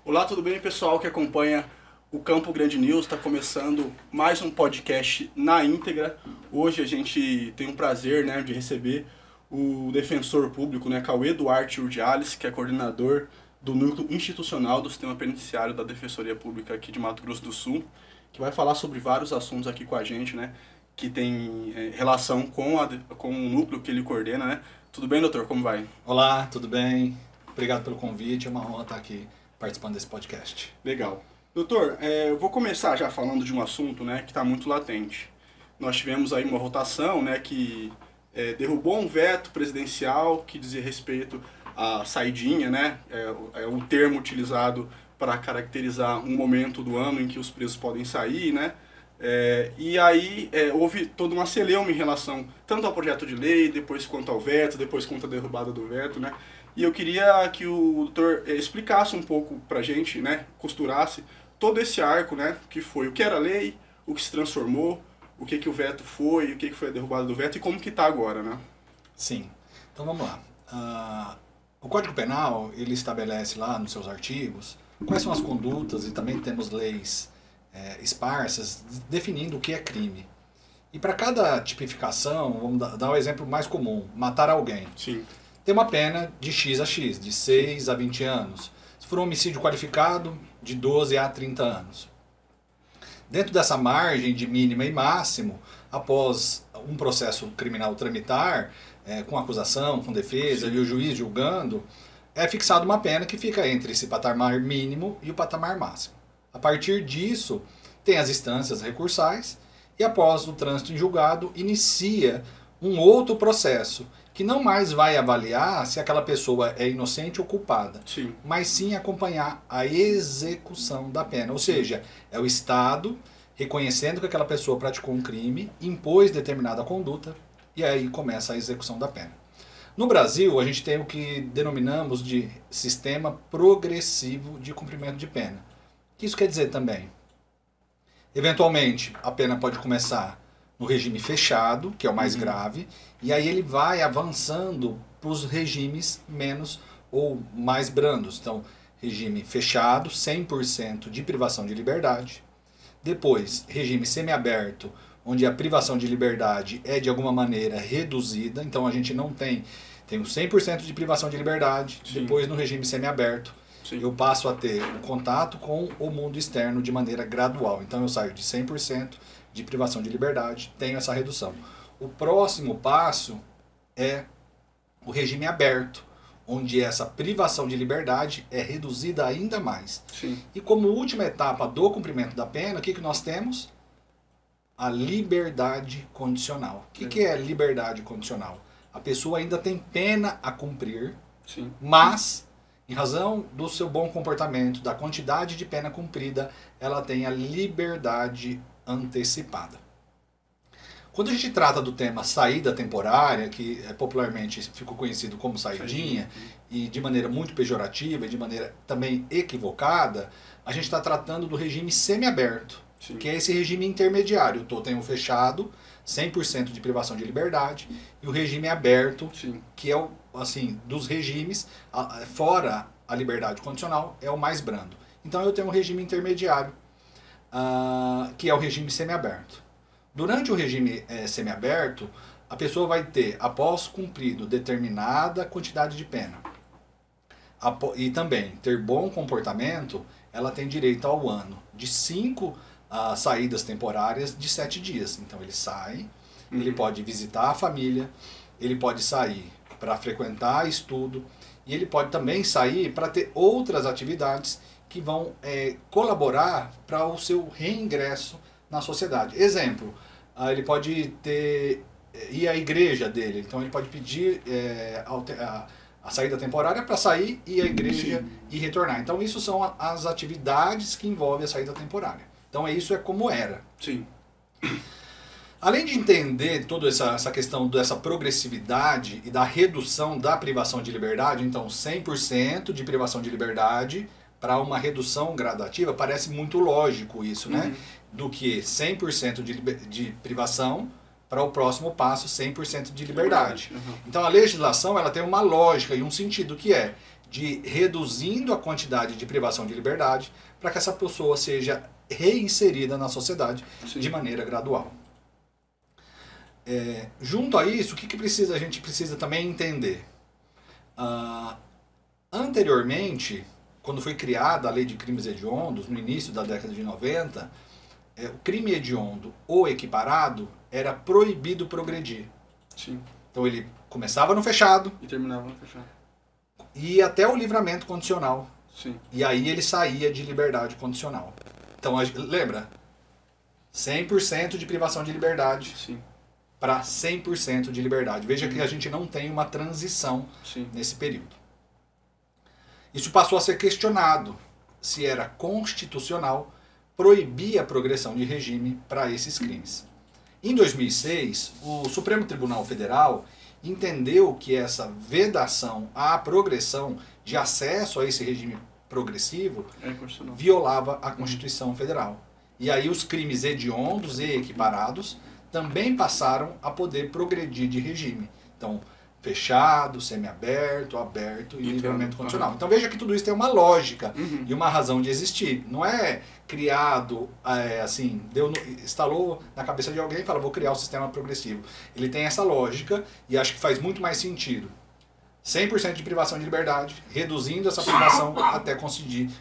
Olá, tudo bem, pessoal que acompanha o Campo Grande News? Está começando mais um podcast na íntegra. Hoje a gente tem um prazer, de receber o defensor público, Cauê Duarte Urdiales, que é coordenador do Núcleo Institucional do Sistema Penitenciário da Defensoria Pública aqui de Mato Grosso do Sul, que vai falar sobre vários assuntos aqui com a gente, que tem relação com o núcleo que ele coordena, Tudo bem, doutor? Como vai? Olá, tudo bem? Obrigado pelo convite, é uma honra estar aqui participando desse podcast. Legal. Doutor, eu vou começar já falando de um assunto, que está muito latente. Nós tivemos aí uma votação, que derrubou um veto presidencial que dizia respeito à saidinha, é o termo utilizado para caracterizar um momento do ano em que os presos podem sair, e aí houve toda uma celeuma em relação tanto ao projeto de lei, depois quanto ao veto, depois quanto à derrubada do veto, E eu queria que o doutor explicasse um pouco pra gente, costurasse todo esse arco, que foi o que era lei, o que se transformou, o que o veto foi, o que foi a derrubada do veto e como que está agora, Sim. Então vamos lá. O Código Penal, ele estabelece lá nos seus artigos quais são as condutas e também temos leis esparsas definindo o que é crime. E para cada tipificação, vamos dar o exemplo mais comum, matar alguém. Sim. Tem uma pena de X a X, de 6 a 20 anos. Se for um homicídio qualificado, de 12 a 30 anos. Dentro dessa margem de mínima e máximo, após um processo criminal tramitar, com acusação, com defesa, e o juiz julgando, é fixada uma pena que fica entre esse patamar mínimo e o patamar máximo. A partir disso, tem as instâncias recursais, e após o trânsito em julgado, inicia um outro processo, que não mais vai avaliar se aquela pessoa é inocente ou culpada, sim, mas sim acompanhar a execução da pena. Ou seja, é o Estado reconhecendo que aquela pessoa praticou um crime, impôs determinada conduta e aí começa a execução da pena. No Brasil, a gente tem o que denominamos de sistema progressivo de cumprimento de pena. O que isso quer dizer também? Eventualmente, a pena pode começar no regime fechado, que é o mais grave, e aí ele vai avançando para os regimes menos ou mais brandos. Então, regime fechado, 100% de privação de liberdade. Depois, regime semiaberto, onde a privação de liberdade é de alguma maneira reduzida. Então, a gente não tem o 100% de privação de liberdade. Sim. Depois, no regime semiaberto, sim, eu passo a ter um contato com o mundo externo de maneira gradual. Então, eu saio de 100% de privação de liberdade, tenho essa redução. O próximo passo é o regime aberto, onde essa privação de liberdade é reduzida ainda mais. Sim. E como última etapa do cumprimento da pena, o que nós temos? A liberdade condicional. O que é liberdade condicional? A pessoa ainda tem pena a cumprir, sim, mas, em razão do seu bom comportamento, da quantidade de pena cumprida, ela tem a liberdade antecipada. Quando a gente trata do tema saída temporária, que popularmente ficou conhecido como saidinha, e de maneira muito pejorativa e de maneira também equivocada, a gente está tratando do regime semiaberto, que é esse regime intermediário. Eu tenho fechado, 100% de privação de liberdade, e o regime aberto, sim, que é dos regimes, fora a liberdade condicional, é o mais brando. Então eu tenho um regime intermediário, que é o regime semiaberto. Durante o regime semiaberto, a pessoa vai ter, após cumprido determinada quantidade de pena, e também ter bom comportamento, ela tem direito ao ano de 5 saídas temporárias de 7 dias. Então ele sai, ele pode visitar a família, ele pode sair para frequentar estudo, e ele pode também sair para ter outras atividades que vão colaborar para o seu reingresso na sociedade. Exemplo, ele pode ir à igreja dele, então ele pode pedir a saída temporária para sair, ir à igreja, sim, e retornar. Então isso são as atividades que envolvem a saída temporária. Então isso é como era. Sim. Além de entender toda essa questão dessa progressividade e da redução da privação de liberdade, então 100% de privação de liberdade para uma redução gradativa, parece muito lógico isso, né? Do que 100% de privação para o próximo passo, 100% de liberdade. Então a legislação ela tem uma lógica e um sentido que é de reduzindo a quantidade de privação de liberdade para que essa pessoa seja reinserida na sociedade de maneira gradual. Junto a isso, o que a gente precisa também entender? Anteriormente, quando foi criada a Lei de Crimes Hediondos, no início da década de 90, o crime hediondo ou equiparado era proibido progredir. Sim. Então ele começava no fechado e terminava no fechado. E ia até o livramento condicional. Sim. E aí ele saía de liberdade condicional. Então, lembra? 100% de privação de liberdade para 100% de liberdade. Veja que a gente não tem uma transição nesse período. Isso passou a ser questionado se era constitucional proibir a progressão de regime para esses crimes. Em 2006, o Supremo Tribunal Federal entendeu que essa vedação à progressão de acesso a esse regime progressivo violava a Constituição Federal. E aí os crimes hediondos e equiparados também passaram a poder progredir de regime. Então, fechado, semiaberto, aberto e livramento condicional. Então veja que tudo isso tem uma lógica e uma razão de existir. Não é criado assim, instalou na cabeça de alguém e fala, vou criar o sistema progressivo. Ele tem essa lógica e acho que faz muito mais sentido. 100% de privação de liberdade, reduzindo essa privação até conseguir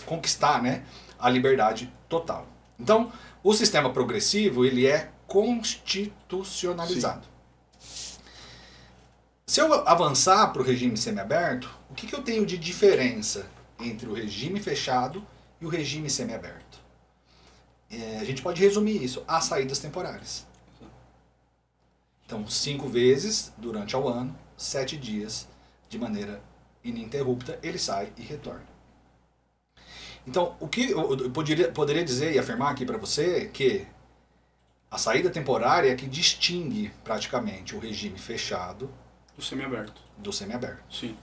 conquistar, né, a liberdade total. Então, o sistema progressivo ele é constitucionalizado. Se eu avançar para o regime semiaberto, o que eu tenho de diferença entre o regime fechado e o regime semiaberto? A gente pode resumir isso a saídas temporárias. Então, 5 vezes durante o ano, 7 dias, de maneira ininterrupta, ele sai e retorna. Então, o que eu poderia dizer e afirmar aqui para você é que a saída temporária é que distingue praticamente o regime fechado do semiaberto. Sim.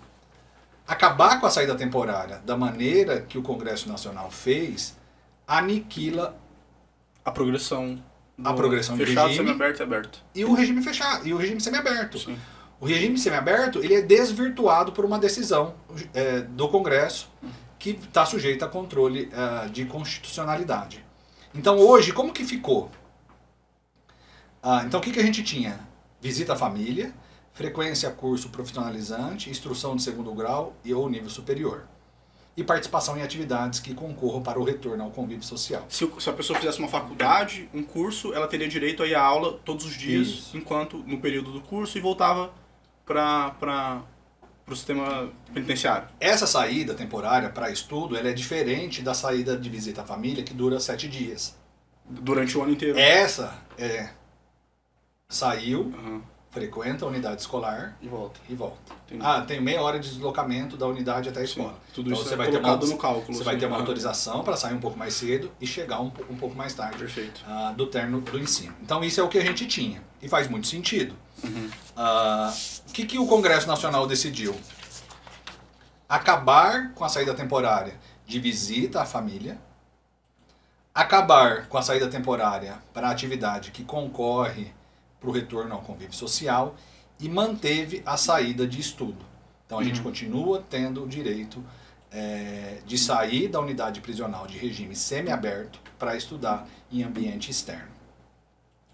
Acabar com a saída temporária da maneira que o Congresso Nacional fez, aniquila a progressão do fechado, regime, semiaberto e aberto. E o regime fechado, e o regime semiaberto. Sim. O regime semiaberto ele é desvirtuado por uma decisão do Congresso que está sujeita a controle de constitucionalidade. Então hoje, como que ficou? Então o que a gente tinha? Visita à família, frequência a curso profissionalizante, instrução de segundo grau ou nível superior. E participação em atividades que concorram para o retorno ao convívio social. Se a pessoa fizesse uma faculdade, um curso, ela teria direito a ir à aula todos os dias, enquanto no período do curso, e voltava para o sistema penitenciário. Essa saída temporária para estudo ela é diferente da saída de visita à família, que dura 7 dias. Durante o ano inteiro. Essa saiu, frequenta a unidade escolar e volta. Tem meia hora de deslocamento da unidade até a escola. Sim, tudo então isso você vai colocado no cálculo. Você vai ter uma autorização para sair um pouco mais cedo e chegar um pouco mais tarde. Perfeito. Do término do ensino. Então isso é o que a gente tinha. E faz muito sentido. O que o Congresso Nacional decidiu? Acabar com a saída temporária de visita à família, acabar com a saída temporária para a atividade que concorre para o retorno ao convívio social e manteve a saída de estudo. Então a gente continua tendo o direito de sair da unidade prisional de regime semiaberto para estudar em ambiente externo.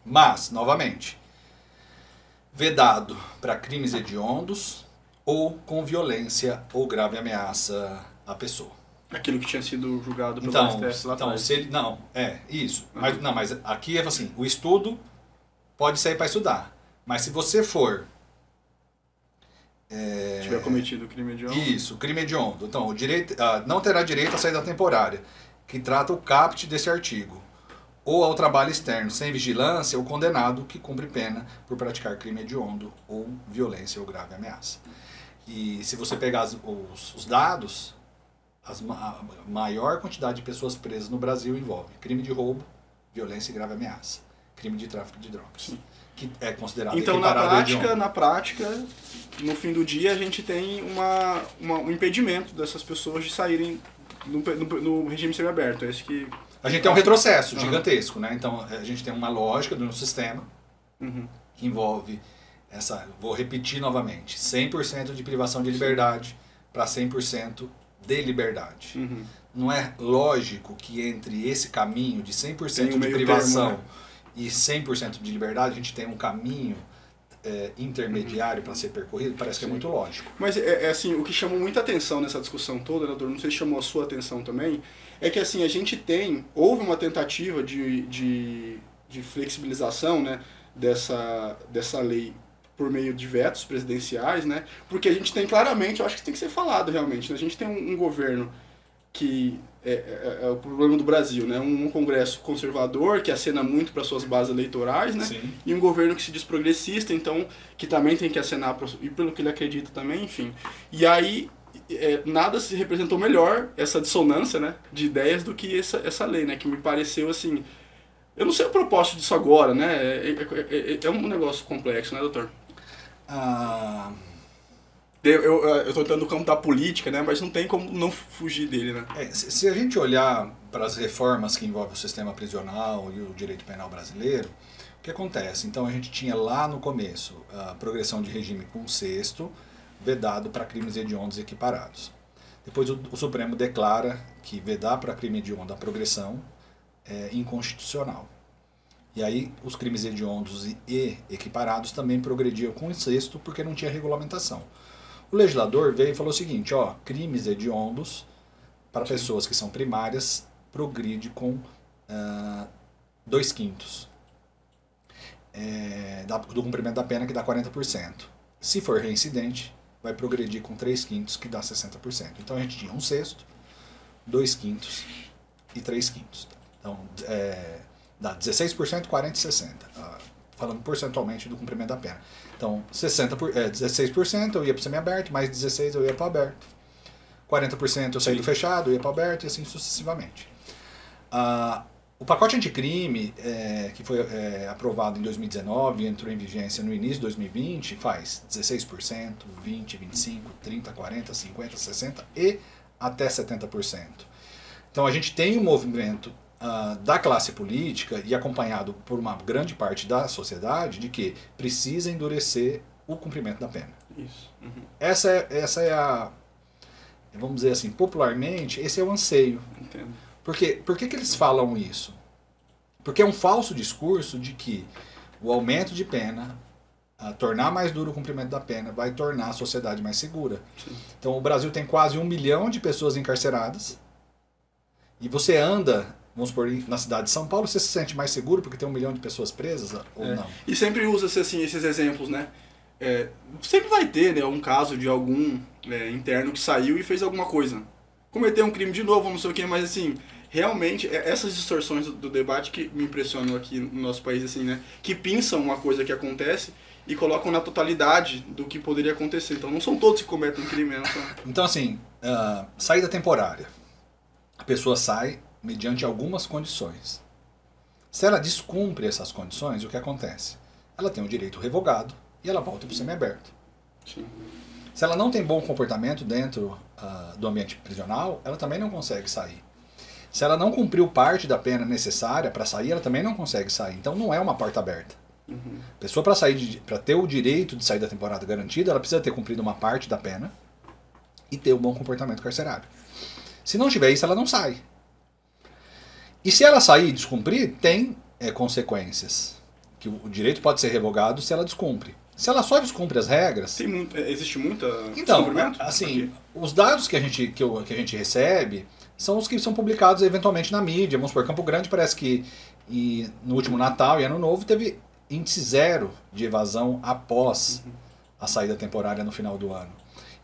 Mas, novamente, vedado para crimes hediondos ou com violência ou grave ameaça à pessoa. Aquilo que tinha sido julgado pelo STF lá atrás. Se ele, isso. Mas aqui é assim, o estudo pode sair para estudar. Mas se você for... tiver cometido crime hediondo. Isso, crime hediondo. Então, não terá direito à saída temporária, que trata o caput desse artigo, ou ao trabalho externo, sem vigilância, ou condenado que cumpre pena por praticar crime hediondo ou violência ou grave ameaça. E se você pegar os dados, a maior quantidade de pessoas presas no Brasil envolve crime de roubo, violência e grave ameaça, crime de tráfico de drogas, Sim. que é considerado então equiparado na prática, no fim do dia, a gente tem um impedimento dessas pessoas de saírem no regime semiaberto. É esse que a gente tem um retrocesso gigantesco, né? Então a gente tem uma lógica do sistema, que envolve vou repetir novamente, 100% de privação de liberdade para 100% de liberdade. Não é lógico que entre esse caminho de 100% de privação e 100% de liberdade, a gente tem um caminho intermediário para ser percorrido? Parece que é muito lógico. Mas assim, o que chamou muita atenção nessa discussão toda, doutor, não sei se chamou a sua atenção também, é que assim, houve uma tentativa de flexibilização, né, dessa lei por meio de vetos presidenciais, né, porque a gente tem claramente, eu acho que tem que ser falado realmente, né, a gente tem um governo que é o problema do Brasil, né? Um Congresso conservador que acena muito para suas bases eleitorais, né? Sim. E um governo que se diz progressista, então que também tem que acenar e pelo que ele acredita também, enfim. E aí nada se representou melhor essa dissonância, né, de ideias do que essa lei, né? Que me pareceu assim. Eu não sei o propósito disso agora, né? É um negócio complexo, né, doutor? Eu estou entrando no campo da política, né? Mas não tem como não fugir dele, né? Se a gente olhar para as reformas que envolvem o sistema prisional e o direito penal brasileiro, o que acontece? Então a gente tinha lá no começo a progressão de regime com sexto, vedado para crimes hediondos equiparados. Depois o Supremo declara que vedar para crime hediondo a progressão é inconstitucional. E aí os crimes hediondos e equiparados também progrediam com o sexto porque não tinha regulamentação. O legislador veio e falou o seguinte, crimes hediondos para pessoas que são primárias progride com 2/5 do cumprimento da pena, que dá 40%. Se for reincidente, vai progredir com 3/5, que dá 60%. Então a gente tinha 1/6, 2/5 e 3/5. Então dá 16%, 40% e 60%. Falando percentualmente do cumprimento da pena. Então, 16% eu ia para o semiaberto, mais 16% eu ia para o aberto. 40% eu saí do fechado, eu ia para o aberto e assim sucessivamente. O pacote anticrime, que foi aprovado em 2019 e entrou em vigência no início de 2020, faz 16%, 20%, 25%, 30%, 40%, 50%, 60% e até 70%. Então a gente tem um movimento da classe política e acompanhado por uma grande parte da sociedade de que precisa endurecer o cumprimento da pena. Isso. Essa é a, vamos dizer assim, popularmente, esse é o anseio. Entendo. Por que eles falam isso? Porque é um falso discurso de que o aumento de pena, tornar mais duro o cumprimento da pena, vai tornar a sociedade mais segura. Sim. Então o Brasil tem quase 1 milhão de pessoas encarceradas e você anda, vamos supor, na cidade de São Paulo, você se sente mais seguro porque tem 1 milhão de pessoas presas ou não? E sempre usa-se assim, esses exemplos, né? Sempre vai ter, né, um caso de algum interno que saiu e fez alguma coisa. Cometeu um crime de novo, não sei o que, mas assim, realmente, essas distorções do debate que me impressionam aqui no nosso país, assim, né? Que pinçam uma coisa que acontece e colocam na totalidade do que poderia acontecer. Então não são todos que cometem crime, né? Então assim, saída temporária. A pessoa sai mediante algumas condições. Se ela descumpre essas condições, o que acontece? Ela tem o direito revogado e ela volta para o semiaberto. Sim. Se ela não tem bom comportamento dentro do ambiente prisional, ela também não consegue sair. Se ela não cumpriu parte da pena necessária para sair, ela também não consegue sair. Então não é uma porta aberta. A pessoa, para ter o direito de sair da temporada garantida, ela precisa ter cumprido uma parte da pena e ter um bom comportamento carcerário. Se não tiver isso, ela não sai. E se ela sair e descumprir, tem consequências. Que o direito pode ser revogado se ela descumpre. Se ela só descumpre as regras... Existe muita... Então, assim, os dados que a gente recebe são os que são publicados eventualmente na mídia. Vamos supor, Campo Grande parece que no último Natal e Ano Novo teve índice 0 de evasão após a saída temporária no final do ano.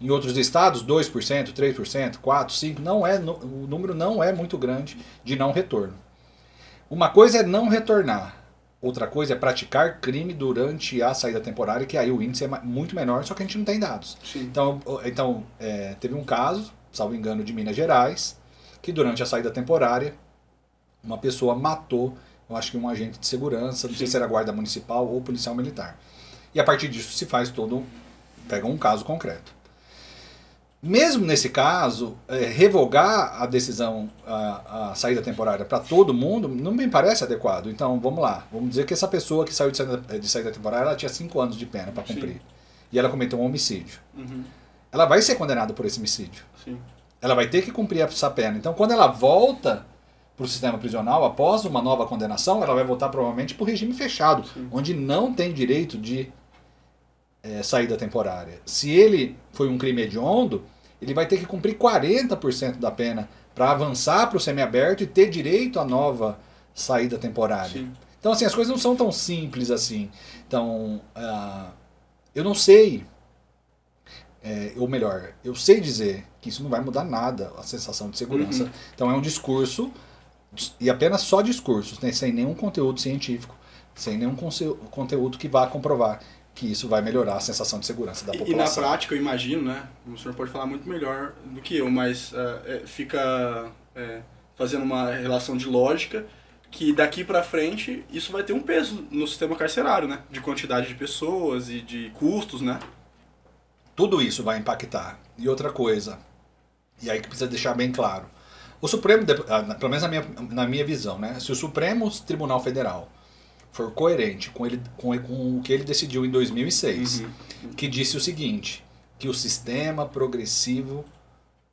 Em outros estados, 2%, 3%, 4%, 5%, o número não é muito grande de não retorno. Uma coisa é não retornar, outra coisa é praticar crime durante a saída temporária, que aí o índice é muito menor, só que a gente não tem dados. Sim. Então teve um caso, salvo engano, de Minas Gerais, que durante a saída temporária, uma pessoa matou, eu acho que um agente de segurança, não sei se era guarda municipal ou policial militar. E a partir disso se faz pega um caso concreto. Mesmo nesse caso, revogar a decisão, a saída temporária para todo mundo, não me parece adequado. Então, vamos lá. Vamos dizer que essa pessoa que saiu de saída temporária, ela tinha 5 anos de pena para cumprir. Sim. E ela cometeu um homicídio. Uhum. Ela vai ser condenada por esse homicídio. Sim. Ela vai ter que cumprir essa pena. Então, quando ela volta para o sistema prisional, após uma nova condenação, ela vai voltar provavelmente para o regime fechado, sim, onde não tem direito de saída temporária. Se ele foi um crime hediondo, ele vai ter que cumprir 40% da pena para avançar para o semiaberto e ter direito à nova saída temporária. Sim. Então, assim, as coisas não são tão simples assim. Então, eu não sei, ou melhor, eu sei dizer que isso não vai mudar nada, a sensação de segurança. Uhum. Então, é um discurso, e apenas só discursos, né, sem nenhum conteúdo científico, sem nenhum conteúdo que vá comprovar que isso vai melhorar a sensação de segurança da população. E na prática, eu imagino, né, o senhor pode falar muito melhor do que eu, mas fica fazendo uma relação de lógica que daqui para frente isso vai ter um peso no sistema carcerário, né, de quantidade de pessoas e de custos, né? Tudo isso vai impactar. E outra coisa, e aí que precisa deixar bem claro, o Supremo, pelo menos na minha visão, né, se o Supremo Tribunal Federal for coerente com o que ele decidiu em 2006, que disse o seguinte, que o sistema progressivo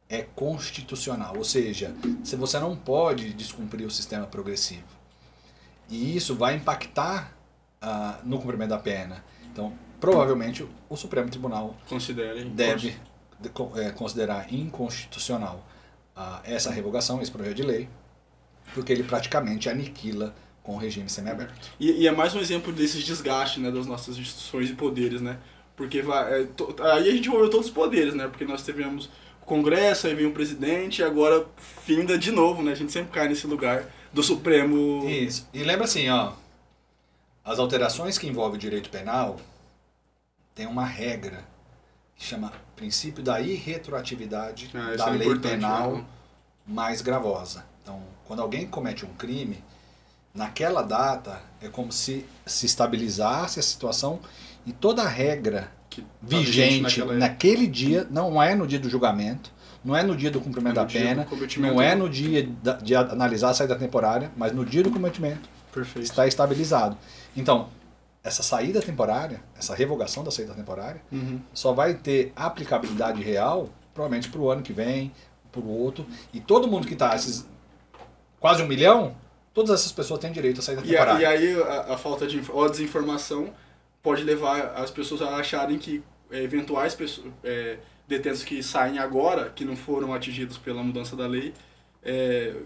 é constitucional, ou seja, se você não pode descumprir o sistema progressivo. E isso vai impactar no cumprimento da pena. Então, provavelmente, o Supremo Tribunal deve considerar inconstitucional essa revogação, esse projeto de lei, porque ele praticamente aniquila com o regime semiaberto. E é mais um exemplo desses desgastes, né, das nossas instituições e poderes, né? Porque aí a gente envolveu todos os poderes, né? Porque nós tivemos o Congresso, aí vem o presidente, e agora finda de novo, né? A gente sempre cai nesse lugar do Supremo. Isso. E lembra assim, ó, as alterações que envolvem o direito penal tem uma regra que chama princípio da irretroatividade da lei penal mais gravosa. Então, quando alguém comete um crime, naquela data é como se estabilizasse a situação e toda a regra vigente naquele dia, não é no dia do julgamento, não é no dia do cumprimento da pena, não é no dia de analisar a saída temporária, mas no dia do cometimento. Perfeito. Está estabilizado. Então, essa saída temporária, essa revogação da saída temporária, só vai ter aplicabilidade real, provavelmente para o ano que vem, para o outro, e todo mundo que está, quase 1 milhão, todas essas pessoas têm direito à saída temporária. E aí a falta de ou a desinformação pode levar as pessoas a acharem que eventuais detentos que saem agora, que não foram atingidos pela mudança da lei,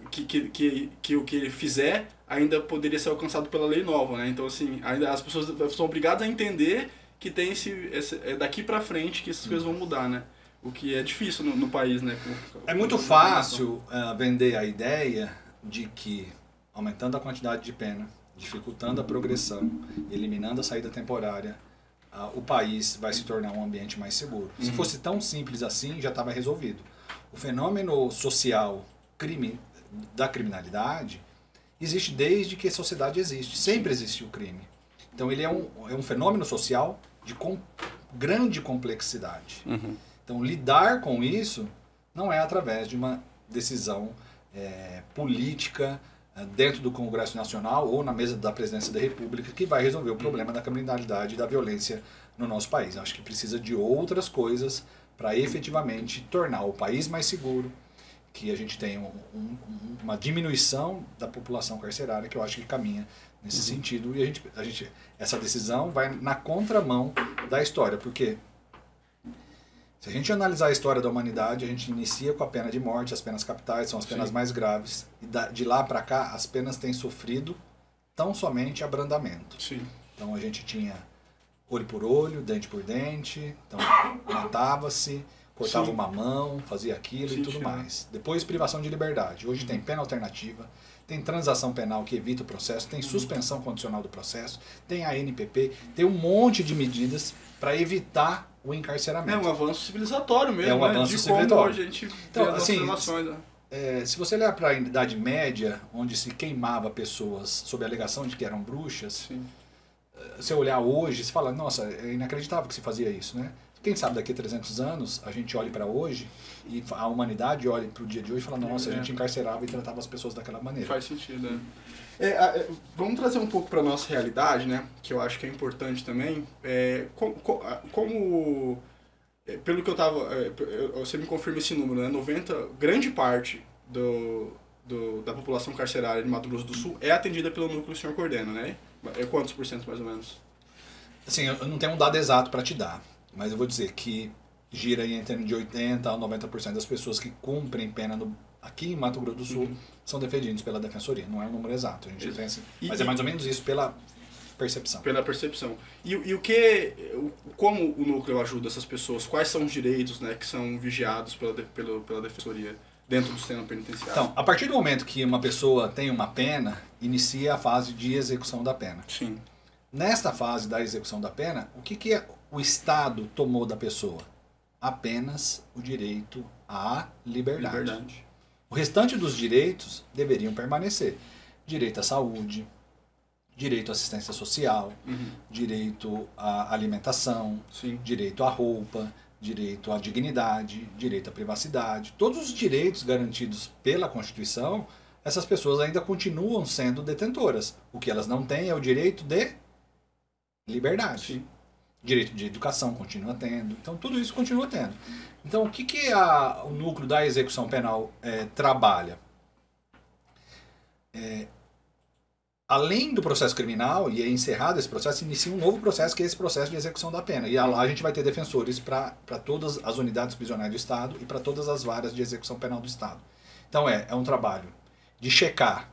que o que ele fizer ainda poderia ser alcançado pela lei nova, né? Então, assim, ainda as pessoas são obrigadas a entender que tem daqui para frente que essas coisas vão mudar, né? O que é difícil no país, né? É muito fácil vender a ideia de que aumentando a quantidade de pena, dificultando a progressão, eliminando a saída temporária, o país vai se tornar um ambiente mais seguro. Se fosse tão simples assim, já estava resolvido. O fenômeno social da criminalidade existe desde que a sociedade existe. Sempre existiu o crime. Então ele é um fenômeno social de grande complexidade. Então lidar com isso não é através de uma decisão política dentro do Congresso Nacional ou na mesa da Presidência da República que vai resolver o problema da criminalidade e da violência no nosso país. Acho que precisa de outras coisas para efetivamente tornar o país mais seguro, que a gente tenha uma diminuição da população carcerária, que eu acho que caminha nesse sentido. E essa decisão vai na contramão da história, porque se a gente analisar a história da humanidade, a gente inicia com a pena de morte, as penas capitais são as penas mais graves, e de lá para cá as penas têm sofrido tão somente abrandamento. Sim. Então a gente tinha olho por olho, dente por dente, então matava-se, cortava uma mão, fazia aquilo e tudo mais. Depois privação de liberdade. Hoje tem pena alternativa, tem transação penal que evita o processo, tem suspensão condicional do processo, tem a NPP, tem um monte de medidas para evitar o encarceramento. É um avanço civilizatório mesmo, é um avanço civilizatório. A gente então, assim, se você olhar para a Idade Média, onde se queimava pessoas sob a alegação de que eram bruxas, se olhar hoje, você fala, nossa, é inacreditável que se fazia isso, né? Quem sabe daqui a 300 anos a gente olhe para hoje e a humanidade olhe para o dia de hoje e fala, nossa, a gente encarcerava e tratava as pessoas daquela maneira. Faz sentido, né? Vamos trazer um pouco para nossa realidade, né? Que eu acho que é importante também. Pelo que eu tava... você me confirma esse número, né? Grande parte da população carcerária de Mato Grosso do Sul é atendida pelo núcleo que o senhor coordena, né? Quantos por cento mais ou menos? Assim, eu não tenho um dado exato para te dar, mas eu vou dizer que gira em torno de 80% a 90% das pessoas que cumprem pena aqui em Mato Grosso do Sul são defendidos pela Defensoria. Não é um número exato, a gente pensa, mas é mais ou menos isso pela percepção. Pela percepção. Como o núcleo ajuda essas pessoas? Quais são os direitos, né, que são vigiados pela Defensoria dentro do sistema penitenciário? Então, a partir do momento que uma pessoa tem uma pena, inicia a fase de execução da pena. Sim. Nesta fase da execução da pena, o que o Estado tomou da pessoa? Apenas o direito à liberdade. O restante dos direitos deveriam permanecer. Direito à saúde, direito à assistência social, direito à alimentação, direito à roupa, direito à dignidade, direito à privacidade. Todos os direitos garantidos pela Constituição, essas pessoas ainda continuam sendo detentoras. O que elas não têm é o direito de liberdade. Sim. Direito de educação continua tendo. Então, tudo isso continua tendo. Então, o que o núcleo da execução penal trabalha? Além do processo criminal, e é encerrado esse processo, inicia um novo processo, que é esse processo de execução da pena. E lá a gente vai ter defensores para todas as unidades prisionais do Estado e para todas as varas de execução penal do Estado. Então, é um trabalho de checar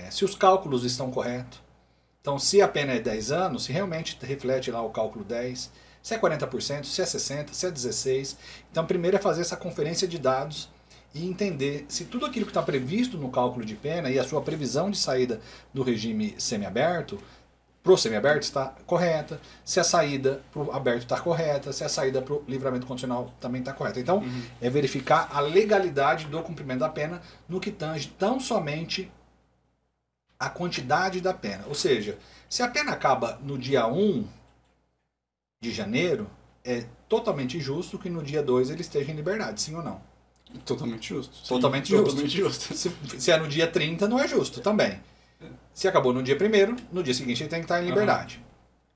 se os cálculos estão corretos. Então, se a pena é 10 anos, se realmente reflete lá o cálculo 10, se é 40%, se é 60%, se é 16%. Então, primeiro é fazer essa conferência de dados e entender se tudo aquilo que está previsto no cálculo de pena e a sua previsão de saída do regime semiaberto, pro semiaberto, está correta, se a saída pro aberto está correta, se a saída pro livramento condicional também está correta. Então, é verificar a legalidade do cumprimento da pena no que tange tão somente a quantidade da pena. Ou seja, se a pena acaba no dia 1 de janeiro, é totalmente justo que no dia 2 ele esteja em liberdade, sim ou não? Totalmente justo. Sim, totalmente justo. Se é no dia 30, não é justo também. Se acabou no dia 1º, no dia seguinte ele tem que estar em liberdade.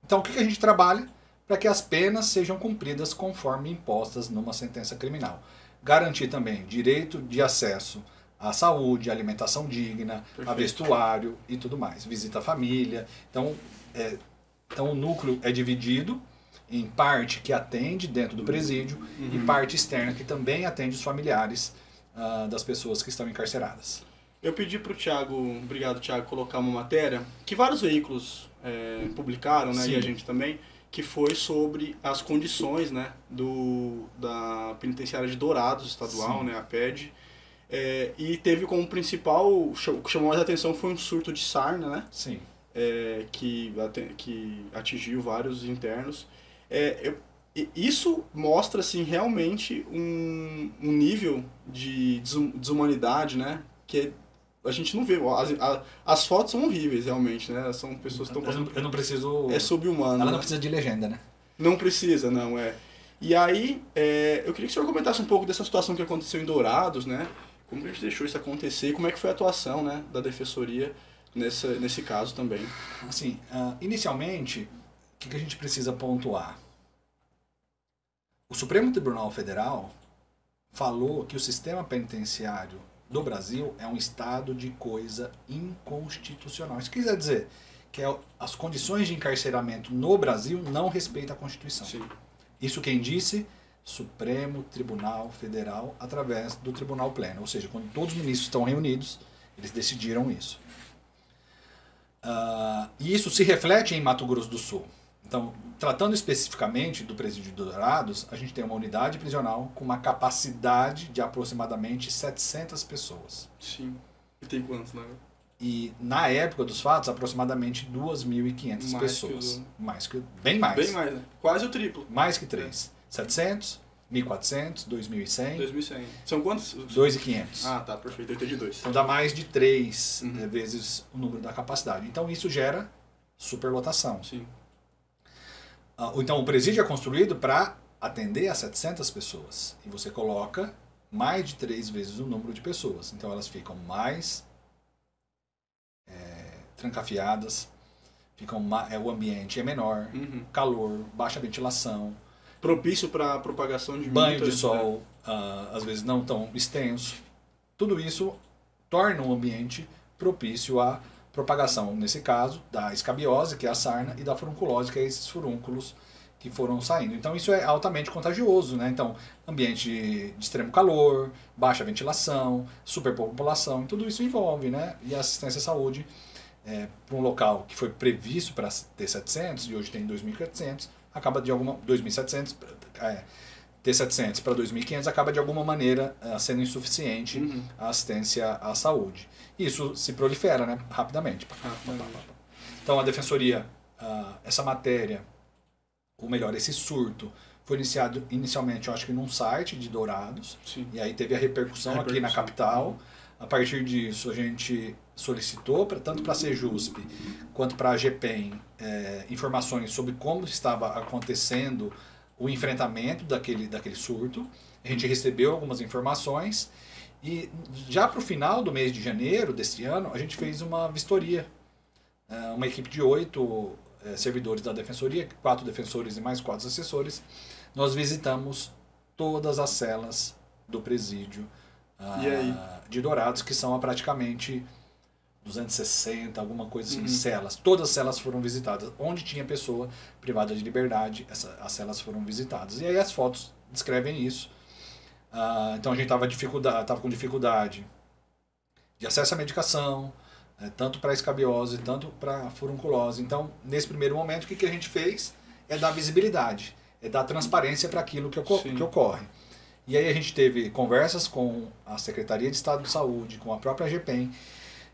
Então o que a gente trabalha? Para que as penas sejam cumpridas conforme impostas numa sentença criminal. Garantir também direito de acesso à saúde, à alimentação digna, a vestuário e tudo mais. Visita à família. Então o núcleo é dividido em parte que atende dentro do presídio e parte externa que também atende os familiares das pessoas que estão encarceradas. Eu pedi para o Thiago, obrigado Thiago, colocar uma matéria que vários veículos publicaram, né, e a gente também, que foi sobre as condições, né, da penitenciária de Dourados estadual, né, a PED, e teve como principal, o que chamou mais atenção foi um surto de sarna, né? Sim. Que atingiu vários internos. Isso mostra assim, realmente um nível de desumanidade, né? Que a gente não vê. As fotos são horríveis, realmente, né? São pessoas que estão passando... Eu não preciso... É subhumano. Ela não precisa de legenda, né? Não precisa, não, E aí, eu queria que o senhor comentasse um pouco dessa situação que aconteceu em Dourados, né? Como que a gente deixou isso acontecer? Como é que foi a atuação, né, da Defensoria nesse caso também? Assim, inicialmente, o que a gente precisa pontuar? O Supremo Tribunal Federal falou que o sistema penitenciário do Brasil é um estado de coisa inconstitucional. Isso quer dizer que as condições de encarceramento no Brasil não respeitam a Constituição. Sim. Isso quem disse? Supremo Tribunal Federal, através do Tribunal Pleno. Ou seja, quando todos os ministros estão reunidos, eles decidiram isso. E isso se reflete em Mato Grosso do Sul. Então, tratando especificamente do presídio de Dourados, a gente tem uma unidade prisional com uma capacidade de aproximadamente 700 pessoas. Sim. E tem quantos, né? E, na época dos fatos, aproximadamente 2.500 pessoas. Bem mais. Bem mais, né? Quase o triplo. Mais que 3. 700, 1.400, 2.100. 2.100. São quantos? 2.500. Ah, tá, perfeito. Eu entendi 2. Então dá mais de 3 vezes o número da capacidade. Então isso gera superlotação. Sim. Então o presídio é construído para atender a 700 pessoas. E você coloca mais de 3 vezes o número de pessoas. Então elas ficam mais trancafiadas, o ambiente é menor, calor, baixa ventilação. Propício para a propagação de banho de sol, às vezes não tão extenso. Tudo isso torna um ambiente propício à propagação, nesse caso, da escabiose, que é a sarna, e da furunculose, que é esses furúnculos que foram saindo. Então isso é altamente contagioso, né? Então, ambiente de extremo calor, baixa ventilação, superpopulação, tudo isso envolve, né? E a assistência à saúde, para um local que foi previsto para ter 700 e hoje tem 2.400, acaba de alguma 2.700, ter 700 para 2.500 acaba de alguma maneira sendo insuficiente a assistência à saúde. Isso se prolifera, né, rapidamente. Então a defensoria, essa matéria, ou melhor, esse surto, foi iniciado inicialmente, eu acho que num site de Dourados. Sim. E aí teve a repercussão aqui na capital. A partir disso a gente solicitou, tanto para a Sejusp quanto para a AGPEM, informações sobre como estava acontecendo o enfrentamento daquele surto. A gente recebeu algumas informações e já para o final do mês de janeiro deste ano a gente fez uma vistoria. Uma equipe de 8 servidores da defensoria, 4 defensores e mais 4 assessores. Nós visitamos todas as celas do presídio de Dourados, que são praticamente 260, alguma coisa assim, celas. Todas as celas foram visitadas. Onde tinha pessoa privada de liberdade, as celas foram visitadas. E aí as fotos descrevem isso. Então a gente estava com dificuldade de acesso à medicação, tanto para escabiose, tanto para furunculose. Então, nesse primeiro momento, o que a gente fez é dar visibilidade, é dar transparência para aquilo que ocorre. E aí a gente teve conversas com a Secretaria de Estado de Saúde, com a própria AGPEM,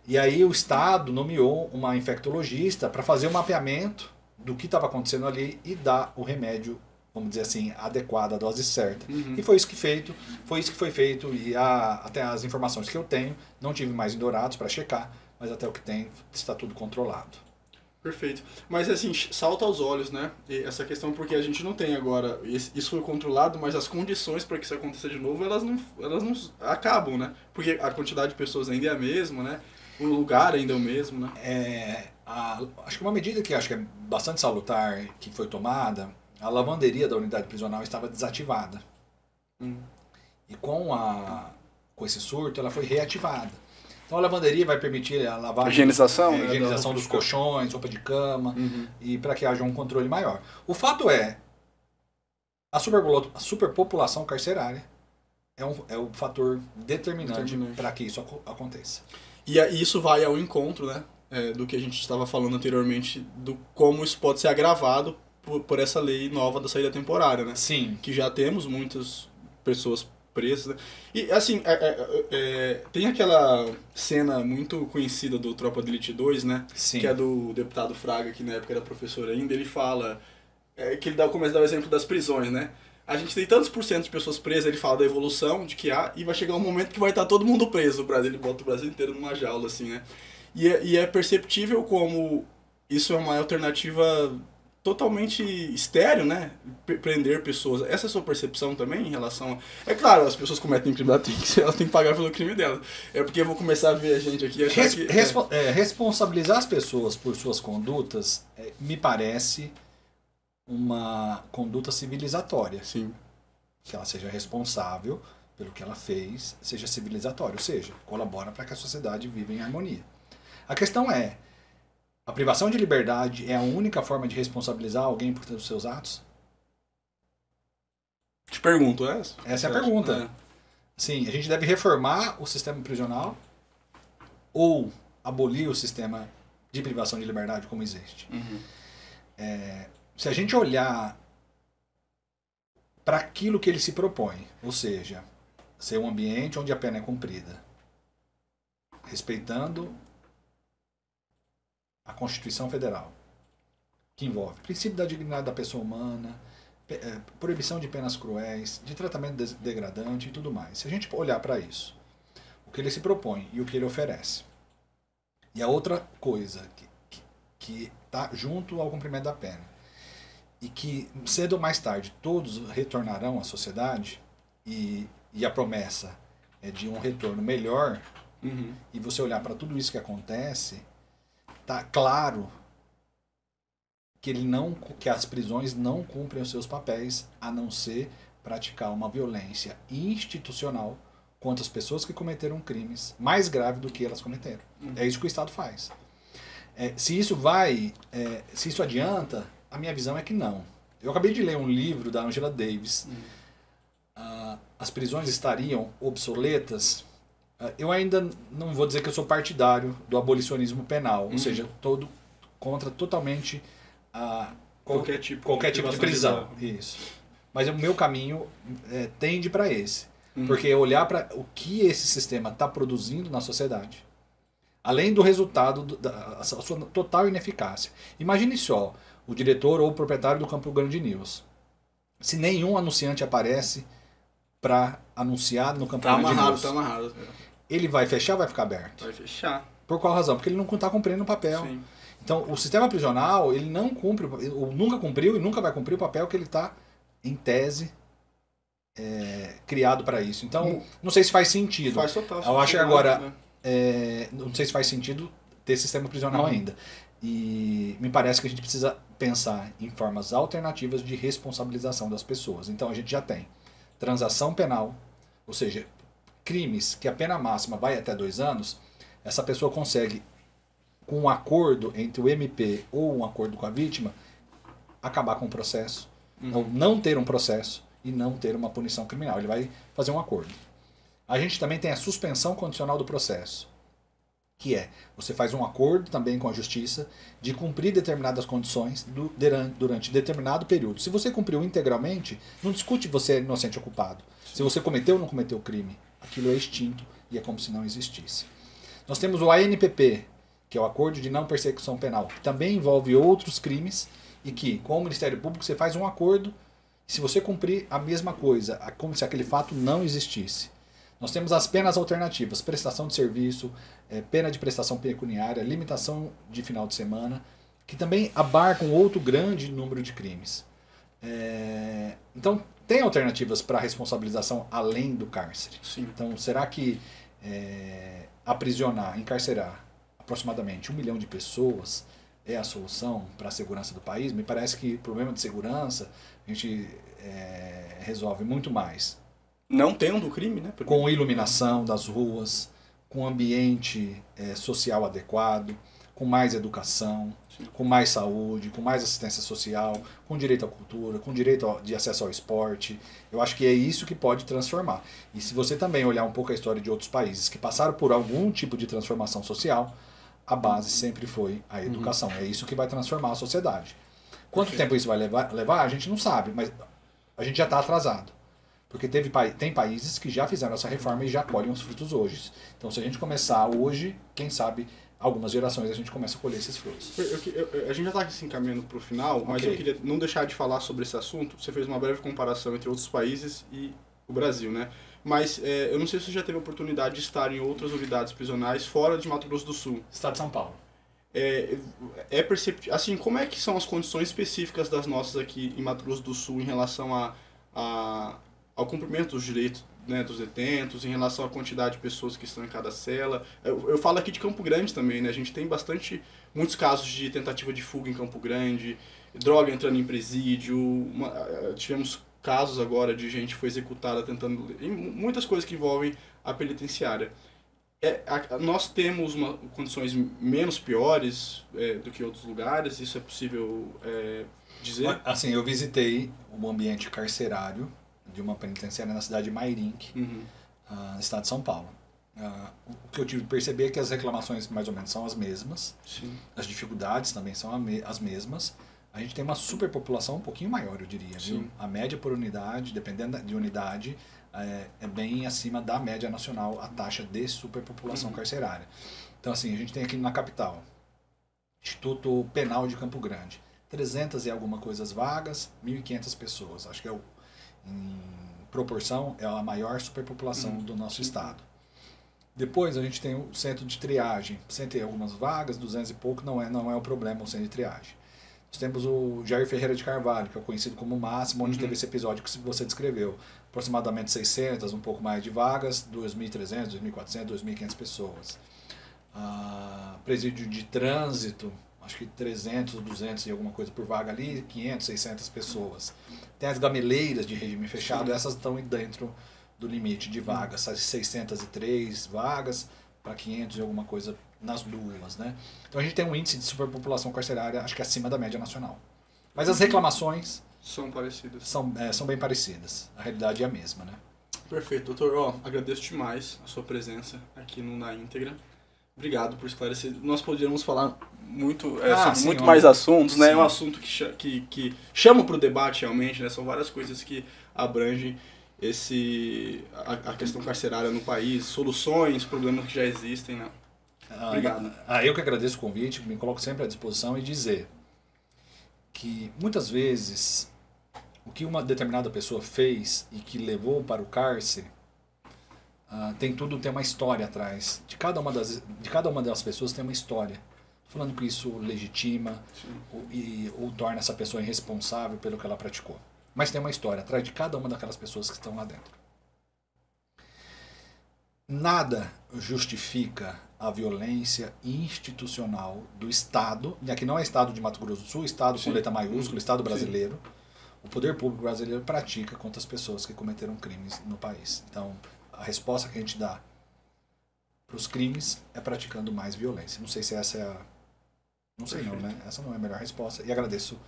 e aí o Estado nomeou uma infectologista para fazer o mapeamento do que estava acontecendo ali e dar o remédio, vamos dizer assim, adequado, a dose certa. E foi isso que foi feito, e até as informações que eu tenho, não tive mais em Dourados para checar, mas até o que tem está tudo controlado. Perfeito. Mas assim, salta aos olhos, né? Essa questão, porque a gente não tem agora, isso foi controlado, mas as condições para que isso aconteça de novo, elas não acabam, né? Porque a quantidade de pessoas ainda é a mesma, né? O lugar ainda é o mesmo, né? Acho que uma medida que acho que é bastante salutar, que foi tomada, a lavanderia da unidade prisional estava desativada. E com esse surto, ela foi reativada. Então a lavanderia vai permitir a lavagem, higienização dos colchões, roupa de cama, e para que haja um controle maior. O fato é, a superpopulação carcerária é o fator determinante para que isso aconteça. E isso vai ao encontro, né, do que a gente estava falando anteriormente, do como isso pode ser agravado por essa lei nova da saída temporária, né? Sim. Que já temos muitas pessoas presas, né? E assim, tem aquela cena muito conhecida do Tropa de Elite 2, né? Sim. Que é do deputado Fraga, que na época era professor ainda, ele fala, que ele começa a dar o exemplo das prisões, né? A gente tem tantos por cento de pessoas presas, ele fala da evolução, de que há, e vai chegar um momento que vai estar todo mundo preso no Brasil, ele bota o Brasil inteiro numa jaula, assim, né? E é perceptível como isso é uma alternativa totalmente estéril, né? Prender pessoas. Essa é a sua percepção também em relação a... É claro, as pessoas cometem crime, elas têm que pagar pelo crime delas. É porque eu vou começar a ver a gente aqui e achar que... Responsabilizar as pessoas por suas condutas me parece uma conduta civilizatória. Sim. Que ela seja responsável pelo que ela fez, seja civilizatória, ou seja, colabora para que a sociedade viva em harmonia. A questão é, a privação de liberdade é a única forma de responsabilizar alguém por os seus atos? Te pergunto, essa? Essa é a pergunta. Sim, a gente deve reformar o sistema prisional ou abolir o sistema de privação de liberdade como existe? Se a gente olhar para aquilo que ele se propõe, ou seja, ser um ambiente onde a pena é cumprida, respeitando a Constituição Federal, que envolve princípio da dignidade da pessoa humana, proibição de penas cruéis, de tratamento degradante e tudo mais. Se a gente olhar para isso, o que ele se propõe e o que ele oferece, e a outra coisa que está junto ao cumprimento da pena, e que cedo ou mais tarde todos retornarão à sociedade, e a promessa é de um retorno melhor, e você olhar para tudo isso que acontece, tá claro que as prisões não cumprem os seus papéis, a não ser praticar uma violência institucional contra as pessoas que cometeram crimes mais graves do que elas cometeram. É isso que o Estado faz. Se isso adianta, a minha visão é que não. Eu acabei de ler um livro da Angela Davis. As prisões estariam obsoletas? Eu ainda não vou dizer que eu sou partidário do abolicionismo penal, ou seja, contra totalmente qualquer tipo de prisão. Isso. Mas o meu caminho tende para esse. Porque olhar para o que esse sistema está produzindo na sociedade, além do resultado da sua total ineficácia. Imagine só, o diretor ou o proprietário do Campo Grande News. Se nenhum anunciante aparece para anunciar no Campo Grande News. Tá amarrado. Ele vai fechar ou vai ficar aberto? Vai fechar. Por qual razão? Porque ele não está cumprindo o papel. Sim. Então, o sistema prisional, ele não cumpre, ou nunca cumpriu e nunca vai cumprir o papel que ele está, em tese, criado para isso. Então, não sei se faz sentido. Faz total. Eu acho que agora, não sei se faz sentido ter sistema prisional ainda. E me parece que a gente precisa pensar em formas alternativas de responsabilização das pessoas. Então, a gente já tem transação penal, ou seja, crimes que a pena máxima vai até 2 anos, essa pessoa consegue, com um acordo entre o MP ou um acordo com a vítima, acabar com o processo, ou não ter um processo e não ter uma punição criminal. Ele vai fazer um acordo. A gente também tem a suspensão condicional do processo, que você faz um acordo também com a justiça de cumprir determinadas condições durante determinado período. Se você cumpriu integralmente, não discute você é inocente ou culpado. Se você cometeu ou não cometeu o crime, aquilo é extinto e é como se não existisse. Nós temos o ANPP, que é o Acordo de Não Persecução Penal, que também envolve outros crimes e que, com o Ministério Público, você faz um acordo e se você cumprir a mesma coisa, é como se aquele fato não existisse. Nós temos as penas alternativas, prestação de serviço, pena de prestação pecuniária, limitação de final de semana, que também abarcam outro grande número de crimes. Então, tem alternativas para responsabilização além do cárcere. Sim. Então, será que aprisionar, encarcerar aproximadamente 1 milhão de pessoas é a solução para a segurança do país? Me parece que o problema de segurança a gente resolve muito mais. Não tendo crime, né? Com iluminação das ruas, com ambiente social adequado, com mais educação, sim, com mais saúde, com mais assistência social, com direito à cultura, com direito de acesso ao esporte. Eu acho que é isso que pode transformar. E se você também olhar um pouco a história de outros países que passaram por algum tipo de transformação social, a base sempre foi a educação. É isso que vai transformar a sociedade. Quanto tempo isso vai levar, a gente não sabe, mas a gente já está atrasado. Porque tem países que já fizeram essa reforma e já colhem os frutos hoje. Então, se a gente começar hoje, quem sabe, algumas gerações a gente começa a colher esses frutos. A gente já está se encaminhando para o final, mas eu queria não deixar de falar sobre esse assunto. Você fez uma breve comparação entre outros países e o Brasil, né? Mas eu não sei se você já teve a oportunidade de estar em outras unidades prisionais fora de Mato Grosso do Sul. Estado de São Paulo. É perceptível. Assim, como é que são as condições específicas das nossas aqui em Mato Grosso do Sul em relação ao cumprimento dos direitos, né, dos detentos, em relação à quantidade de pessoas que estão em cada cela? Eu falo aqui de Campo Grande também, né? A gente tem muitos casos de tentativa de fuga em Campo Grande, droga entrando em presídio, tivemos casos agora de gente que foi executada tentando... muitas coisas que envolvem a penitenciária. Nós temos condições menos piores do que outros lugares, isso é possível dizer? Assim, eu visitei um ambiente carcerário de uma penitenciária na cidade de Mairink, no estado de São Paulo. O que eu tive que perceber é que as reclamações mais ou menos são as mesmas, sim, as dificuldades também são as mesmas. A gente tem uma superpopulação um pouquinho maior, eu diria. Viu? A média por unidade, dependendo de unidade, é bem acima da média nacional a taxa de superpopulação carcerária. Então, assim, a gente tem aqui na capital, Instituto Penal de Campo Grande, 300 e alguma coisas vagas, 1.500 pessoas. Acho que em proporção, é a maior superpopulação do nosso estado. Depois a gente tem o centro de triagem, 100 e algumas vagas, 200 e pouco, não é o problema o centro de triagem. Nós temos o Jair Ferreira de Carvalho, que é o conhecido como Máximo, onde teve esse episódio que você descreveu. Aproximadamente 600, um pouco mais de vagas, 2.300, 2.400, 2.500 pessoas. Presídio de trânsito, acho que 300, 200 e alguma coisa por vaga ali, 500, 600 pessoas. Tem as gameleiras de regime fechado, essas estão dentro do limite de vagas, 603 vagas para 500 e alguma coisa nas duas, né? Então a gente tem um índice de superpopulação carcerária, acho que acima da média nacional. Mas as reclamações são parecidas. São bem parecidas. A realidade é a mesma, né? Perfeito, doutor. Agradeço demais a sua presença aqui no Na Íntegra. Obrigado por esclarecer. Nós poderíamos falar muito, sobre muito mais assuntos, né? É um assunto que chama para o debate realmente, né? São várias coisas que abrangem a questão carcerária no país, soluções, problemas que já existem, né? Obrigado. Eu que agradeço o convite, me coloco sempre à disposição e dizer que muitas vezes o que uma determinada pessoa fez e que levou para o cárcere tem uma história atrás. De cada uma das pessoas tem uma história. Falando que isso legitima ou torna essa pessoa irresponsável pelo que ela praticou. Mas tem uma história atrás de cada uma daquelas pessoas que estão lá dentro. Nada justifica a violência institucional do Estado, e aqui não é Estado de Mato Grosso do Sul, Estado com letra maiúscula, Estado brasileiro. O poder público brasileiro pratica contra as pessoas que cometeram crimes no país. Então, a resposta que a gente dá para os crimes é praticando mais violência. Não sei se essa é a... Não sei não, né? Essa não é a melhor resposta. E agradeço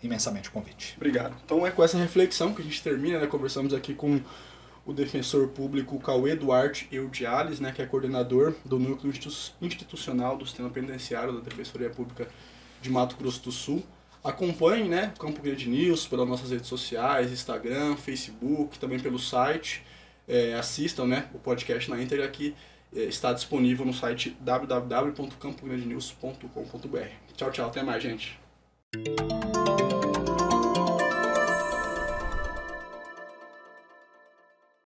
imensamente o convite. Obrigado. Então é com essa reflexão que a gente termina, né? Conversamos aqui com o defensor público Cauê Duarte Eudiales, né? Que é coordenador do Núcleo Institucional do Sistema Penitenciário da Defensoria Pública de Mato Grosso do Sul. Acompanhe, né, o Campo Grande News pelas nossas redes sociais, Instagram, Facebook, também pelo site. Assistam, né, o podcast Na Íntegra, que está disponível no site www.campograndenews.com.br. Tchau, tchau. Até mais, gente.